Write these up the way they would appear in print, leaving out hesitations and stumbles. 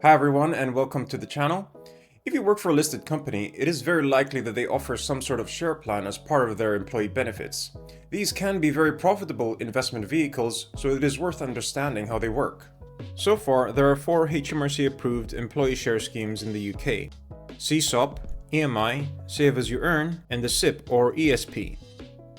Hi everyone and welcome to the channel. If you work for a listed company, it is very likely that they offer some sort of share plan as part of their employee benefits. These can be very profitable investment vehicles, so it is worth understanding how they work. So far, there are 4 HMRC approved employee share schemes in the UK: SESOP, EMI, Save as you earn, and the SIP or ESP.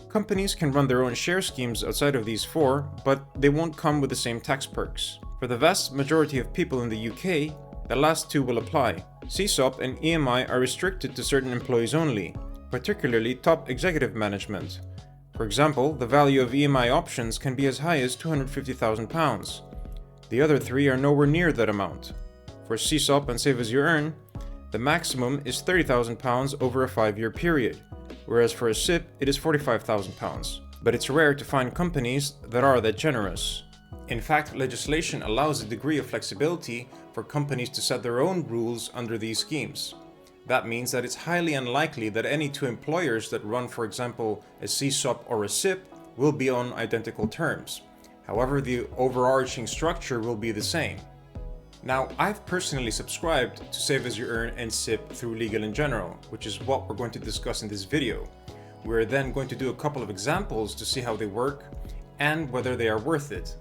Companies can run their own share schemes outside of these 4, but they won't come with the same tax perks. For the vast majority of people in the UK, the last 2 will apply. SESOP and EMI are restricted to certain employees only, particularly top executive management. For example, the value of EMI options can be as high as £250,000. The other 3 are nowhere near that amount. For SESOP and Save as you earn, the maximum is £30,000 over a 5-year period, whereas for a SIP it is £45,000. But it's rare to find companies that are that generous. In fact, legislation allows a degree of flexibility for companies to set their own rules under these schemes. That means that it's highly unlikely that any 2 employers that run, for example, a SESOP or a SIP will be on identical terms. However, the overarching structure will be the same. Now, I've personally subscribed to Save as you earn and SIP through Legal & General, which is what we're going to discuss in this video. We're then going to do a couple of examples to see how they work and whether they are worth it.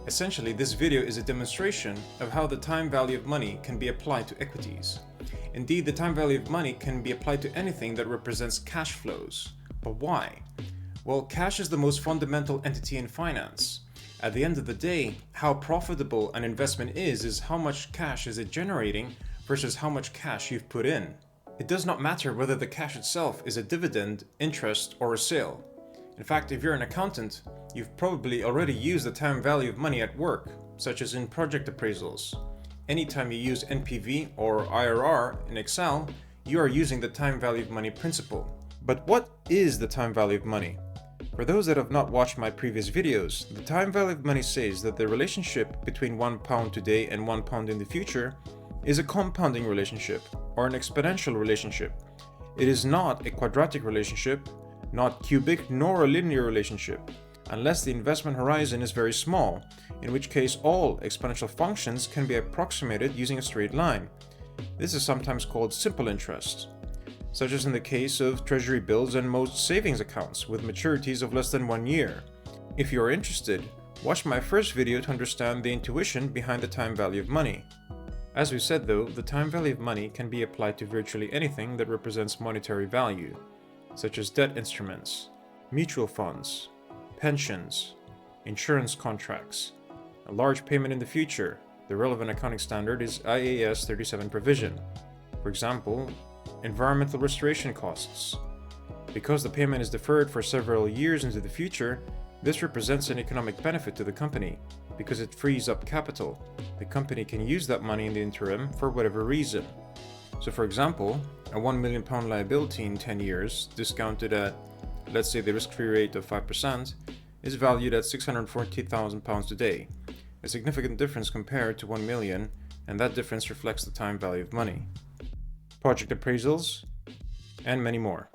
Essentially, this video is a demonstration of how the time value of money can be applied to equities. Indeed, the time value of money can be applied to anything that represents cash flows. But why? Well, cash is the most fundamental entity in finance. At the end of the day, how profitable an investment is how much cash is it generating versus how much cash you've put in. It does not matter whether the cash itself is a dividend, interest, or a sale. In fact, if you're an accountant, you've probably already used the time value of money at work, such as in project appraisals. Anytime you use NPV or IRR in Excel, you are using the time value of money principle. But what is the time value of money? For those that have not watched my previous videos, the time value of money says that the relationship between £1 today and £1 in the future is a compounding relationship or an exponential relationship. It is not a quadratic relationship, not cubic, nor a linear relationship, unless the investment horizon is very small, in which case all exponential functions can be approximated using a straight line. This is sometimes called simple interest, such as in the case of treasury bills and most savings accounts with maturities of less than 1 year. If you are interested, watch my first video to understand the intuition behind the time value of money. As we said though, the time value of money can be applied to virtually anything that represents monetary value, such as debt instruments, mutual funds, pensions, insurance contracts, a large payment in the future. The relevant accounting standard is IAS 37 provision. For example, environmental restoration costs. Because the payment is deferred for several years into the future, this represents an economic benefit to the company because it frees up capital. The company can use that money in the interim for whatever reason. So for example, a £1 million liability in 10 years, discounted at, let's say, the risk-free rate of 5%, is valued at £640,000 today, a significant difference compared to 1 million, and that difference reflects the time value of money. Project appraisals, and many more.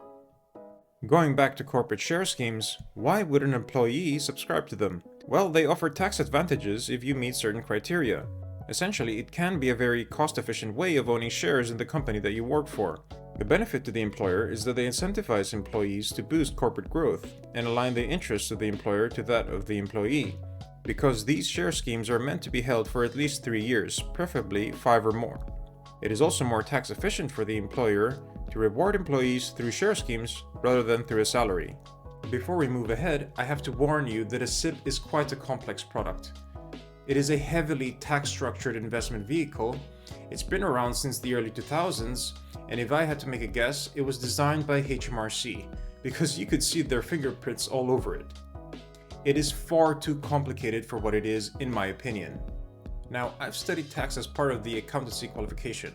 Going back to corporate share schemes, why would an employee subscribe to them? Well, they offer tax advantages if you meet certain criteria. Essentially, it can be a very cost-efficient way of owning shares in the company that you work for. The benefit to the employer is that they incentivize employees to boost corporate growth and align the interests of the employer to that of the employee, because these share schemes are meant to be held for at least 3 years, preferably 5 or more. It is also more tax efficient for the employer to reward employees through share schemes rather than through a salary. Before we move ahead, I have to warn you that a SIP is quite a complex product. It is a heavily tax-structured investment vehicle. It's been around since the early 2000s, and if I had to make a guess, it was designed by HMRC, because you could see their fingerprints all over it. It is far too complicated for what it is, in my opinion. Now, I've studied tax as part of the accountancy qualification,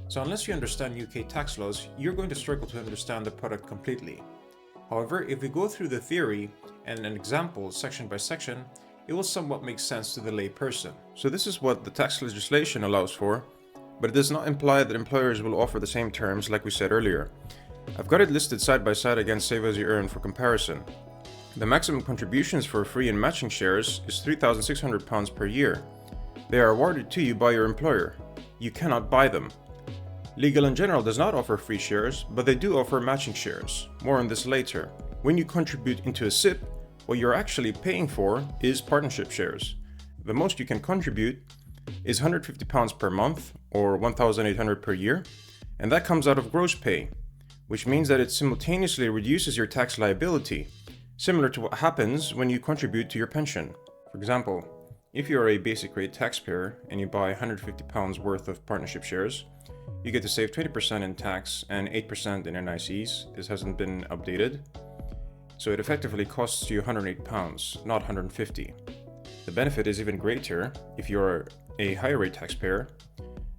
so unless you understand UK tax laws, you're going to struggle to understand the product completely. However, if we go through the theory and an example section by section, it will somewhat make sense to the lay person. So this is what the tax legislation allows for, but it does not imply that employers will offer the same terms like we said earlier. I've got it listed side by side against Save as you earn for comparison. The maximum contributions for free and matching shares is £3,600 per year. They are awarded to you by your employer. you cannot buy them. Legal & General does not offer free shares, but they do offer matching shares. More on this later. When you contribute into a SIP, what you're actually paying for is partnership shares. The most you can contribute is £150 per month or £1,800 per year, and that comes out of gross pay, which means that it simultaneously reduces your tax liability, similar to what happens when you contribute to your pension. For example, if you are a basic rate taxpayer and you buy £150 worth of partnership shares, you get to save 20% in tax and 8% in NICs. This hasn't been updated. So it effectively costs you £108, not £150. The benefit is even greater if you're a higher rate taxpayer,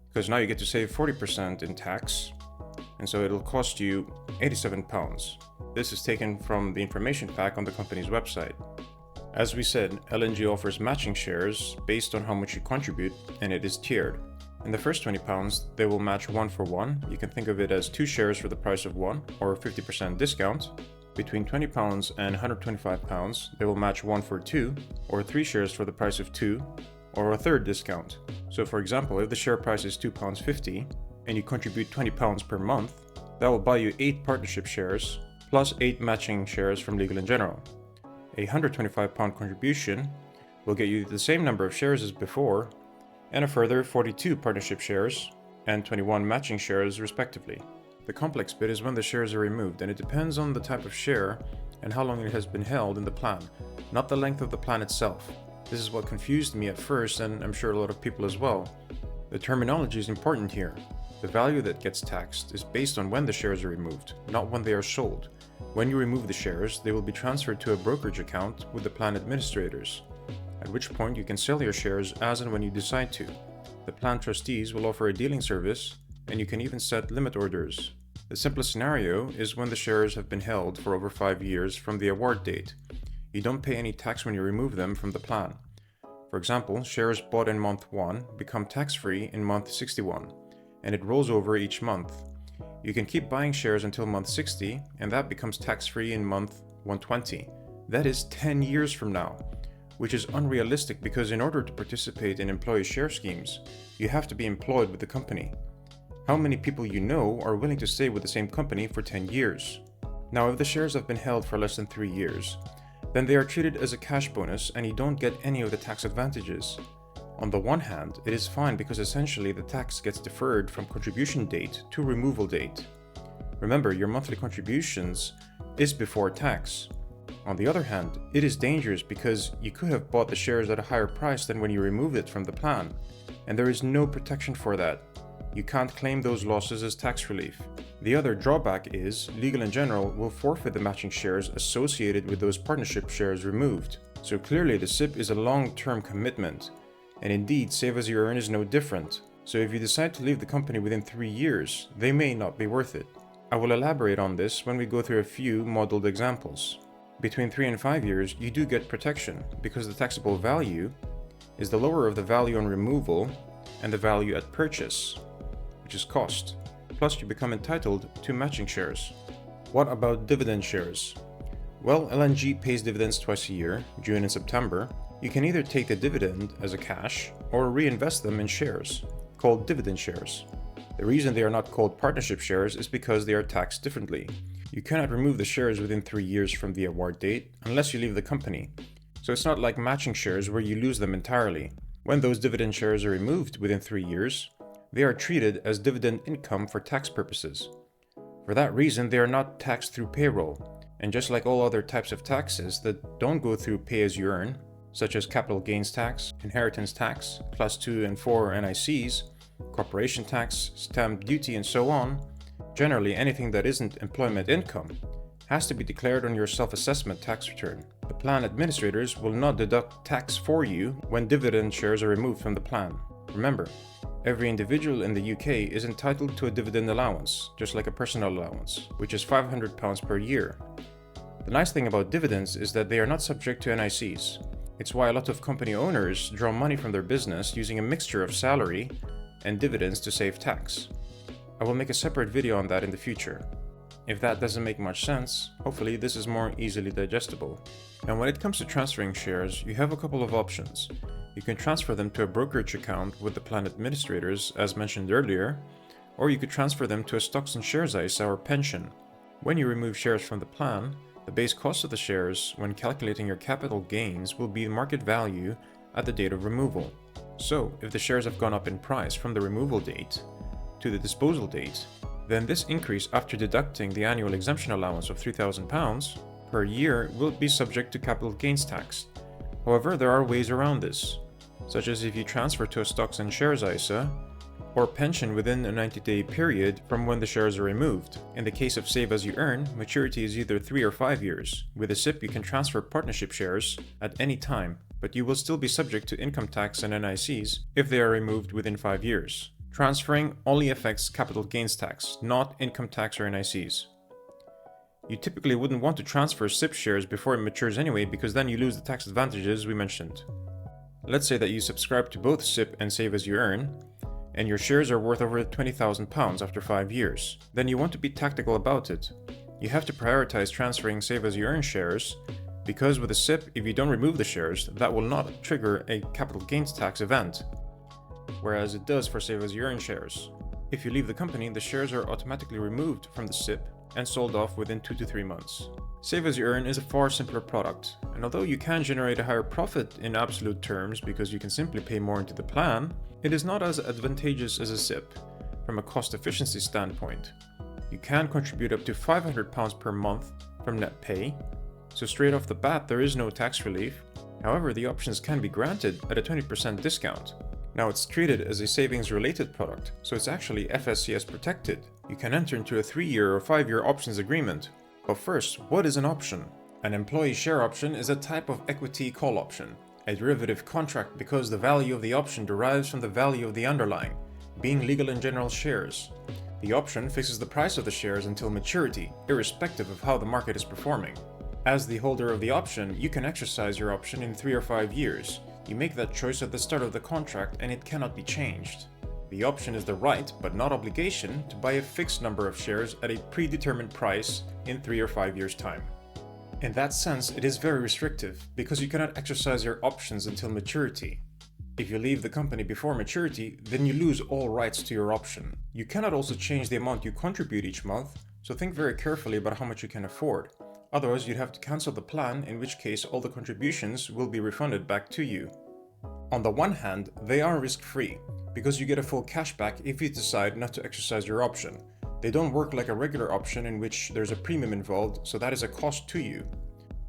because now you get to save 40% in tax, and so it'll cost you £87. This is taken from the information pack on the company's website. As we said, L&G offers matching shares based on how much you contribute, and it is tiered. In the first £20, they will match 1 for 1. You can think of it as 2 shares for the price of 1, or a 50% discount. Between £20 and £125, they will match 1 for 2, or 3 shares for the price of 2, or a third discount. So for example, if the share price is £2.50 and you contribute £20 per month, that will buy you 8 partnership shares plus 8 matching shares from Legal & General. A £125 contribution will get you the same number of shares as before, and a further 42 partnership shares and 21 matching shares respectively. The complex bit is when the shares are removed, and it depends on the type of share and how long it has been held in the plan, not the length of the plan itself. This is what confused me at first, and I'm sure a lot of people as well. The terminology is important here. The value that gets taxed is based on when the shares are removed, not when they are sold. When you remove the shares, they will be transferred to a brokerage account with the plan administrators, at which point you can sell your shares as and when you decide to. The plan trustees will offer a dealing service, and you can even set limit orders. The simplest scenario is when the shares have been held for over 5 years from the award date. You don't pay any tax when you remove them from the plan. For example, shares bought in month 1 become tax-free in month 61, and it rolls over each month. You can keep buying shares until month 60, and that becomes tax-free in month 120. That is 10 years from now, which is unrealistic because in order to participate in employee share schemes, you have to be employed with the company. How many people you know are willing to stay with the same company for 10 years? Now, if the shares have been held for less than 3 years, then they are treated as a cash bonus and you don't get any of the tax advantages. On the one hand, it is fine because essentially the tax gets deferred from contribution date to removal date. Remember, your monthly contributions is before tax. On the other hand, it is dangerous because you could have bought the shares at a higher price than when you removed it from the plan, and there is no protection for that. You can't claim those losses as tax relief. The other drawback is Legal & General will forfeit the matching shares associated with those partnership shares removed. So clearly the SIP is a long-term commitment, and indeed Save As You Earn is no different. So if you decide to leave the company within 3 years, they may not be worth it. I will elaborate on this when we go through a few modeled examples. Between 3 and 5 years, you do get protection because the taxable value is the lower of the value on removal and the value at purchase, which is cost. Plus, you become entitled to matching shares. What about dividend shares? Well, L&G pays dividends twice a year, June and September. You can either take the dividend as a cash or reinvest them in shares, called dividend shares. The reason they are not called partnership shares is because they are taxed differently. You cannot remove the shares within 3 years from the award date unless you leave the company. So it's not like matching shares where you lose them entirely. When those dividend shares are removed within 3 years, they are treated as dividend income for tax purposes. For that reason, they are not taxed through payroll. And just like all other types of taxes that don't go through pay-as-you-earn, such as capital gains tax, inheritance tax, Class 2 and 4 NICs, corporation tax, stamp duty, and so on, generally anything that isn't employment income has to be declared on your self-assessment tax return. The plan administrators will not deduct tax for you when dividend shares are removed from the plan. Remember, every individual in the UK is entitled to a dividend allowance, just like a personal allowance, which is £500 per year. The nice thing about dividends is that they are not subject to NICs. It's why a lot of company owners draw money from their business using a mixture of salary and dividends to save tax. I will make a separate video on that in the future. If that doesn't make much sense, hopefully this is more easily digestible. And when it comes to transferring shares, you have a couple of options. You can transfer them to a brokerage account with the plan administrators, as mentioned earlier, or you could transfer them to a stocks and shares ISA or pension. When you remove shares from the plan, the base cost of the shares when calculating your capital gains will be the market value at the date of removal. So, if the shares have gone up in price from the removal date to the disposal date, then this increase after deducting the annual exemption allowance of £3,000 per year will be subject to capital gains tax. However, there are ways around this, such as if you transfer to a stocks and shares ISA or pension within a 90-day period from when the shares are removed. In the case of Save As You Earn, maturity is either 3 or 5 years. With a SIP, you can transfer partnership shares at any time, but you will still be subject to income tax and NICs if they are removed within 5 years. Transferring only affects capital gains tax, not income tax or NICs. You typically wouldn't want to transfer SIP shares before it matures anyway, because then you lose the tax advantages we mentioned. Let's say that you subscribe to both SIP and Save As You Earn, and your shares are worth over £20,000 after 5 years. Then you want to be tactical about it. You have to prioritize transferring Save As You Earn shares, because with a SIP, if you don't remove the shares, that will not trigger a capital gains tax event, whereas it does for Save As You Earn shares. If you leave the company, the shares are automatically removed from the SIP and sold off within 2 to 3 months. Save As You Earn is a far simpler product, and although you can generate a higher profit in absolute terms because you can simply pay more into the plan, it is not as advantageous as a SIP from a cost efficiency standpoint. You can contribute up to £500 per month from net pay, so straight off the bat there is no tax relief. However, the options can be granted at a 20% discount. Now, it's treated as a savings-related product, so it's actually FSCS protected. You can enter into a 3-year or 5-year options agreement. But first, what is an option? An employee share option is a type of equity call option, a derivative contract because the value of the option derives from the value of the underlying, being legal and general shares. The option fixes the price of the shares until maturity, irrespective of how the market is performing. As the holder of the option, you can exercise your option in 3 or 5 years. You make that choice at the start of the contract and it cannot be changed. The option is the right, but not obligation, to buy a fixed number of shares at a predetermined price in 3 or 5 years' time. In that sense, it is very restrictive, because you cannot exercise your options until maturity. If you leave the company before maturity, then you lose all rights to your option. You cannot also change the amount you contribute each month, so think very carefully about how much you can afford. Otherwise, you'd have to cancel the plan, in which case all the contributions will be refunded back to you. On the one hand, they are risk-free, because you get a full cashback if you decide not to exercise your option. They don't work like a regular option in which there's a premium involved, so that is a cost to you.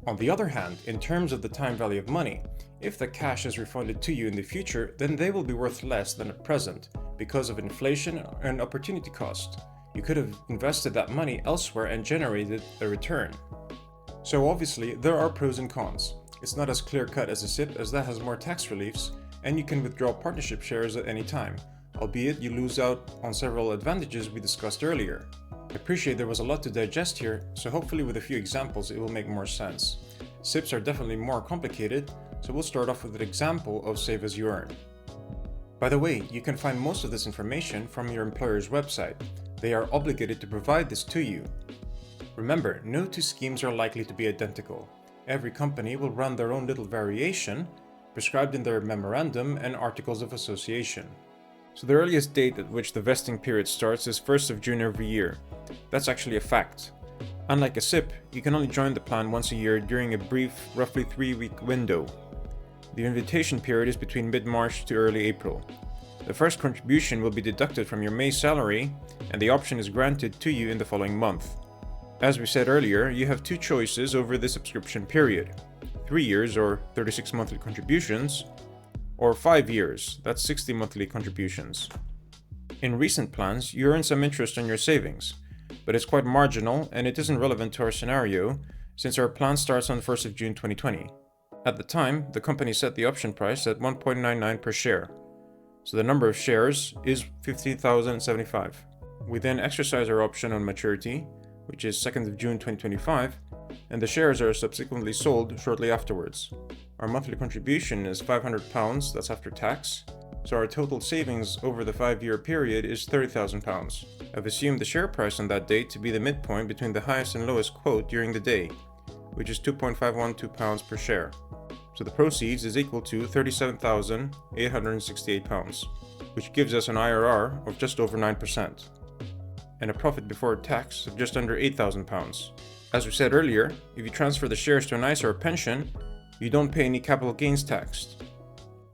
On the other hand, in terms of the time value of money, if the cash is refunded to you in the future, then they will be worth less than at present, because of inflation and opportunity cost. You could have invested that money elsewhere and generated a return. So obviously, there are pros and cons. It's not as clear-cut as a SIP, as that has more tax reliefs, and you can withdraw partnership shares at any time, albeit you lose out on several advantages we discussed earlier. I appreciate there was a lot to digest here, so hopefully with a few examples it will make more sense. SIPs are definitely more complicated, so we'll start off with an example of Save As You Earn. By the way, you can find most of this information from your employer's website. They are obligated to provide this to you. Remember, no two schemes are likely to be identical. Every company will run their own little variation, prescribed in their memorandum and articles of association. So the earliest date at which the vesting period starts is 1st of June every year. That's actually a fact. Unlike a SIP, you can only join the plan once a year during a brief, roughly 3-week window. The invitation period is between mid-March to early April. The first contribution will be deducted from your May salary, and the option is granted to you in the following month. As we said earlier, you have 2 choices over the subscription period: 3 years or 36 monthly contributions, or 5 years, that's 60 monthly contributions. In recent plans, you earn some interest on your savings, but it's quite marginal and it isn't relevant to our scenario since our plan starts on 1st of June 2020. At the time, the company set the option price at 1.99 per share, so the number of shares is 15,075. We then exercise our option on maturity, which is 2nd of June 2025, and the shares are subsequently sold shortly afterwards. Our monthly contribution is £500, that's after tax, so our total savings over the 5-year period is £30,000. I've assumed the share price on that date to be the midpoint between the highest and lowest quote during the day, which is £2.512 per share. So the proceeds is equal to £37,868, which gives us an IRR of just over 9%, and a profit before tax of just under £8,000. As we said earlier, if you transfer the shares to an ISA or pension, you don't pay any capital gains tax.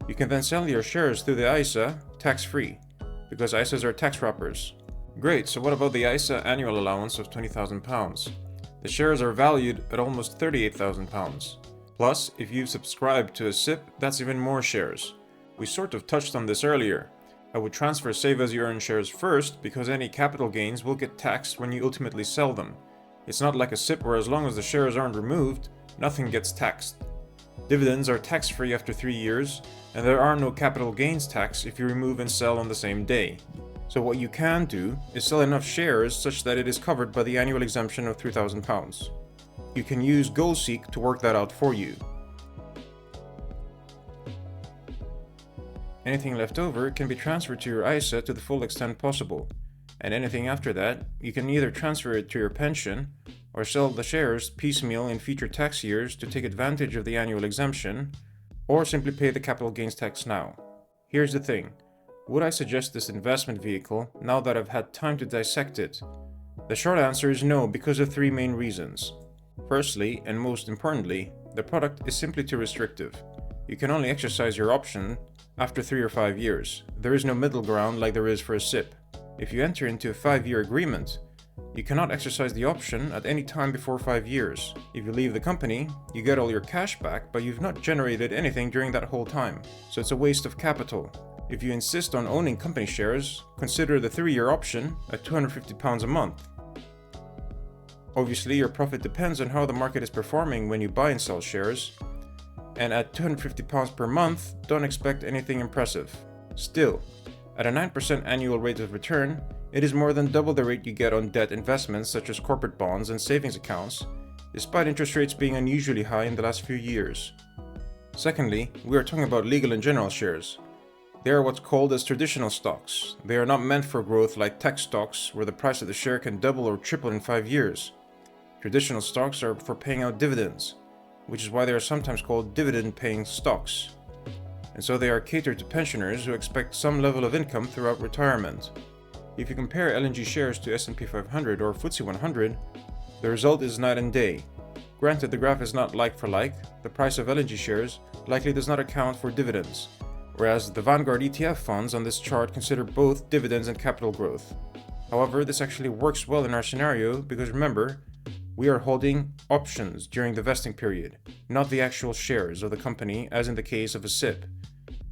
You can then sell your shares through the ISA tax-free, because ISAs are tax wrappers. Great, so what about the ISA annual allowance of £20,000? The shares are valued at almost £38,000. Plus, if you subscribe to a SIP, that's even more shares. We sort of touched on this earlier. I would transfer Save As You Earn shares first because any capital gains will get taxed when you ultimately sell them. It's not like a SIP where as long as the shares aren't removed, nothing gets taxed. Dividends are tax-free after 3 years, and there are no capital gains tax if you remove and sell on the same day. So what you can do is sell enough shares such that it is covered by the annual exemption of £3,000. You can use GoalSeek to work that out for you. Anything left over can be transferred to your ISA to the full extent possible, and anything after that, you can either transfer it to your pension or sell the shares piecemeal in future tax years to take advantage of the annual exemption, or simply pay the capital gains tax now. Here's the thing. Would I suggest this investment vehicle now that I've had time to dissect it? The short answer is no, because of 3 main reasons. Firstly, and most importantly, the product is simply too restrictive. You can only exercise your option after 3 or 5 years. There is no middle ground like there is for a SIP. If you enter into a 5-year agreement, you cannot exercise the option at any time before 5 years. If you leave the company, you get all your cash back, but you've not generated anything during that whole time, so it's a waste of capital. If you insist on owning company shares, consider the 3-year option at £250 a month. Obviously, your profit depends on how the market is performing when you buy and sell shares, and at £250 per month, don't expect anything impressive. Still, at a 9% annual rate of return, it is more than double the rate you get on debt investments such as corporate bonds and savings accounts, despite interest rates being unusually high in the last few years. Secondly, we are talking about legal and general shares. They are what's called as traditional stocks. They are not meant for growth like tech stocks, where the price of the share can double or triple in 5 years. Traditional stocks are for paying out dividends, which is why they are sometimes called dividend-paying stocks. And so they are catered to pensioners who expect some level of income throughout retirement. If you compare LNG shares to S&P 500 or FTSE 100, the result is night and day. Granted, the graph is not like for like, the price of LNG shares likely does not account for dividends, whereas the Vanguard ETF funds on this chart consider both dividends and capital growth. However, this actually works well in our scenario because remember, we are holding options during the vesting period, not the actual shares of the company as in the case of a SIP.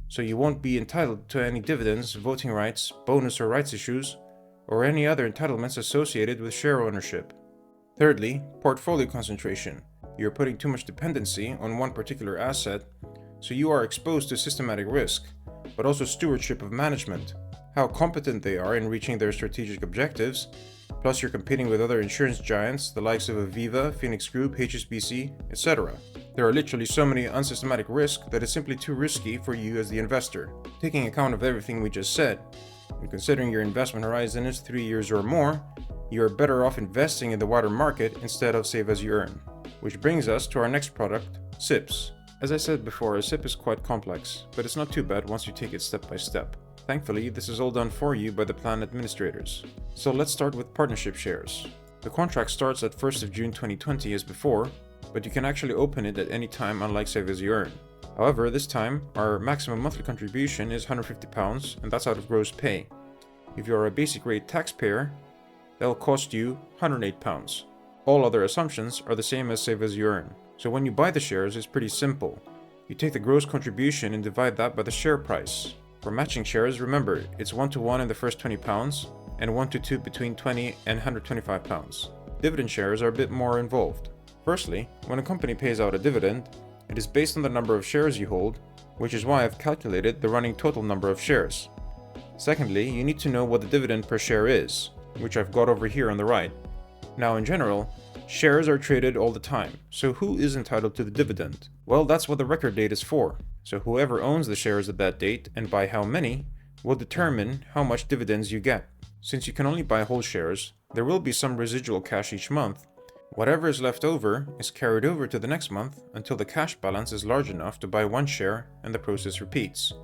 So you won't be entitled to any dividends, voting rights, bonus or rights issues, or any other entitlements associated with share ownership. Thirdly, portfolio concentration. You're putting too much dependency on one particular asset, so you are exposed to systematic risk, but also stewardship of management, how competent they are in reaching their strategic objectives. Plus you're competing with other insurance giants, the likes of Aviva, Phoenix Group, HSBC, etc. There are literally so many unsystematic risks that it's simply too risky for you as the investor. Taking account of everything we just said, and considering your investment horizon is 3 years or more, you are better off investing in the wider market instead of Save As You Earn. Which brings us to our next product, SIPs. As I said before, a SIP is quite complex, but it's not too bad once you take it step by step. Thankfully, this is all done for you by the plan administrators. So let's start with partnership shares. The contract starts at 1st of June 2020 as before, but you can actually open it at any time unlike Save As You Earn. However, this time, our maximum monthly contribution is £150 and that's out of gross pay. If you are a basic rate taxpayer, that'll cost you £108. All other assumptions are the same as Save As You Earn. So when you buy the shares, it's pretty simple. You take the gross contribution and divide that by the share price. For matching shares, remember, it's 1-to-1 in the first £20 and 1-to-2 between £20 and £125. Dividend shares are a bit more involved. Firstly, when a company pays out a dividend, it is based on the number of shares you hold, which is why I've calculated the running total number of shares. Secondly, you need to know what the dividend per share is, which I've got over here on the right. Now in general, shares are traded all the time, so who is entitled to the dividend? Well, that's what the record date is for. So whoever owns the shares at that date, and by how many, will determine how much dividends you get. Since you can only buy whole shares, there will be some residual cash each month, Whatever is left over is carried over to the next month until the cash balance is large enough to buy one share and the process repeats.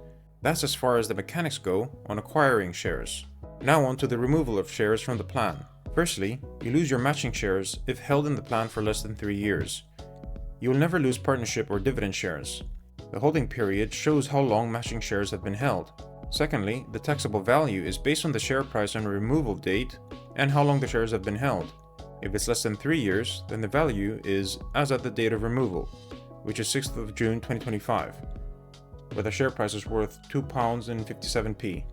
That's as far as the mechanics go on acquiring shares. Now on to the removal of shares from the plan. Firstly, you lose your matching shares if held in the plan for less than 3 years. You will never lose partnership or dividend shares. The holding period shows how long matching shares have been held. Secondly, the taxable value is based on the share price on removal date and how long the shares have been held. If it's less than 3 years, then the value is as at the date of removal, which is 6th of June 2025, where the share price is worth £2.57.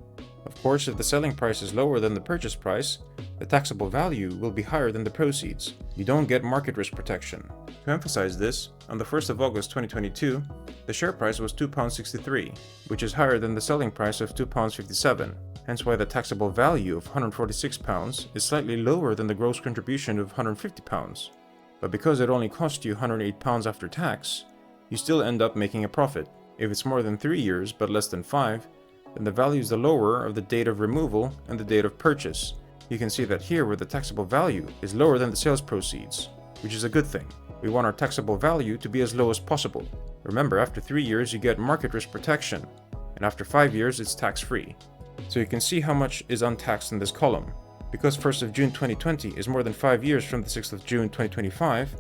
Of course, if the selling price is lower than the purchase price, the taxable value will be higher than the proceeds. You don't get market risk protection. To emphasize this, on the 1st of August 2022, the share price was £2.63, which is higher than the selling price of £2.57, hence why the taxable value of £146 is slightly lower than the gross contribution of £150. But because it only cost you £108 after tax, you still end up making a profit. If it's more than 3 years but less than 5, then the value is the lower of the date of removal and the date of purchase. You can see that here where the taxable value is lower than the sales proceeds, which is a good thing. We want our taxable value to be as low as possible. Remember, after 3 years you get market risk protection, and after 5 years it's tax-free. So you can see how much is untaxed in this column. Because 1st of June 2020 is more than 5 years from the 6th of June 2025,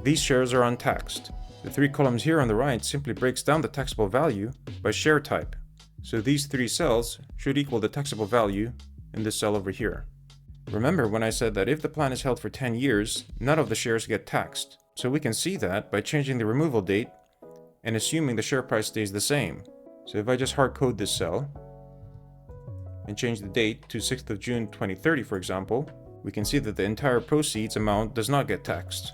these shares are untaxed. The 3 columns here on the right simply breaks down the taxable value by share type. So these 3 cells should equal the taxable value in this cell over here. Remember when I said that if the plan is held for 10 years, none of the shares get taxed. So we can see that by changing the removal date and assuming the share price stays the same. So if I just hard code this cell and change the date to 6th of June 2030 for example, we can see that the entire proceeds amount does not get taxed.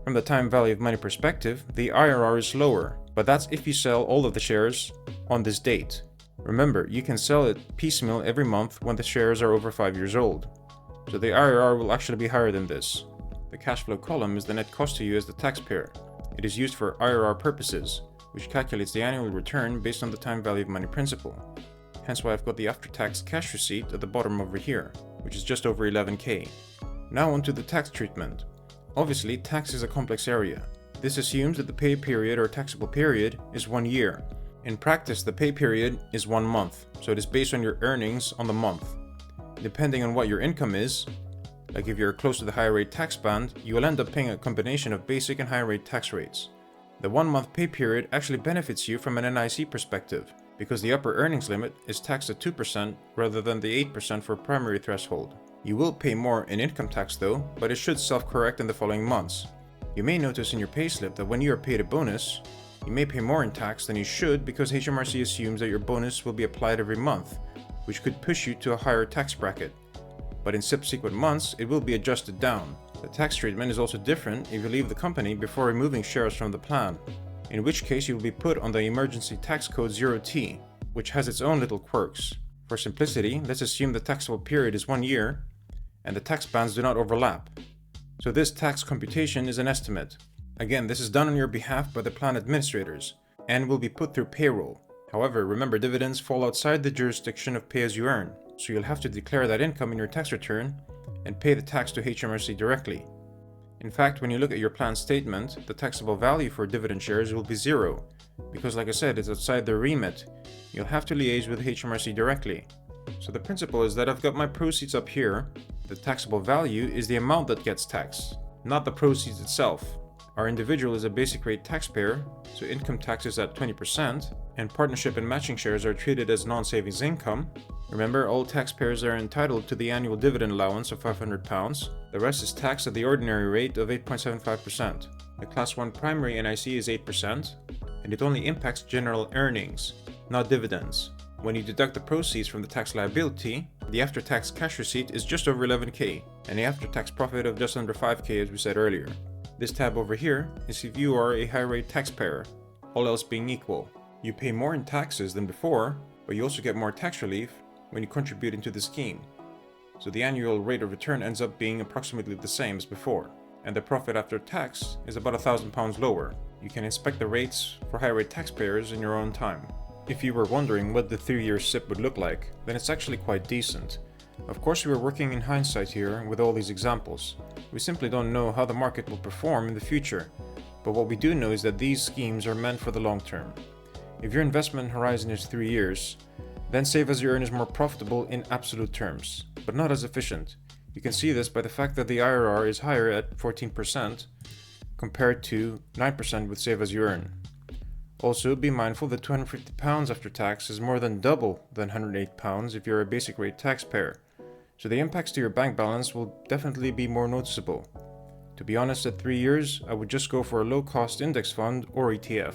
From the time value of money perspective, the IRR is lower, but that's if you sell all of the shares on this date. Remember, you can sell it piecemeal every month when the shares are over 5 years old. So the IRR will actually be higher than this. The cash flow column is the net cost to you as the taxpayer. It is used for IRR purposes, which calculates the annual return based on the time value of money principal. Hence why I've got the after-tax cash receipt at the bottom over here, which is just over 11k. Now onto the tax treatment. Obviously, tax is a complex area. This assumes that the pay period or taxable period is 1 year. In practice, the pay period is 1 month, so it is based on your earnings on the month. Depending on what your income is, like if you're close to the higher rate tax band, you will end up paying a combination of basic and higher rate tax rates. The 1 month pay period actually benefits you from an NIC perspective, because the upper earnings limit is taxed at 2% rather than the 8% for primary threshold. You will pay more in income tax though, but it should self-correct in the following months. You may notice in your payslip that when you are paid a bonus, you may pay more in tax than you should because HMRC assumes that your bonus will be applied every month, which could push you to a higher tax bracket. But in subsequent months, it will be adjusted down. The tax treatment is also different if you leave the company before removing shares from the plan, in which case you will be put on the emergency tax code 0T, which has its own little quirks. For simplicity, let's assume the taxable period is 1 year, and the tax bands do not overlap. So this tax computation is an estimate. Again, this is done on your behalf by the plan administrators, and will be put through payroll. However, remember dividends fall outside the jurisdiction of pay-as-you-earn, so you'll have to declare that income in your tax return and pay the tax to HMRC directly. In fact, when you look at your plan statement, the taxable value for dividend shares will be 0, because like I said, it's outside their remit. You'll have to liaise with HMRC directly. So the principle is that I've got my proceeds up here. The taxable value is the amount that gets taxed, not the proceeds itself. Our individual is a basic rate taxpayer, so income tax is at 20%, and partnership and matching shares are treated as non-savings income. Remember, all taxpayers are entitled to the annual dividend allowance of £500. The rest is taxed at the ordinary rate of 8.75%. The Class 1 primary NIC is 8%, and it only impacts general earnings, not dividends. When you deduct the proceeds from the tax liability, the after-tax cash receipt is just over 11k, and the after-tax profit of just under 5k as we said earlier. This tab over here is if you are a high-rate taxpayer, all else being equal. You pay more in taxes than before, but you also get more tax relief when you contribute into the scheme. So the annual rate of return ends up being approximately the same as before, and the profit after tax is about £1,000 lower. You can inspect the rates for high-rate taxpayers in your own time. If you were wondering what the 3-year SIP would look like, then it's actually quite decent. Of course, we are working in hindsight here with all these examples. We simply don't know how the market will perform in the future, but what we do know is that these schemes are meant for the long term. If your investment horizon is 3 years, then Save As You Earn is more profitable in absolute terms, but not as efficient. You can see this by the fact that the IRR is higher at 14% compared to 9% with Save As You Earn. Also, be mindful that £250 after tax is more than double than £108 if you're a basic rate taxpayer, so the impacts to your bank balance will definitely be more noticeable. To be honest, at 3 years, I would just go for a low-cost index fund or ETF.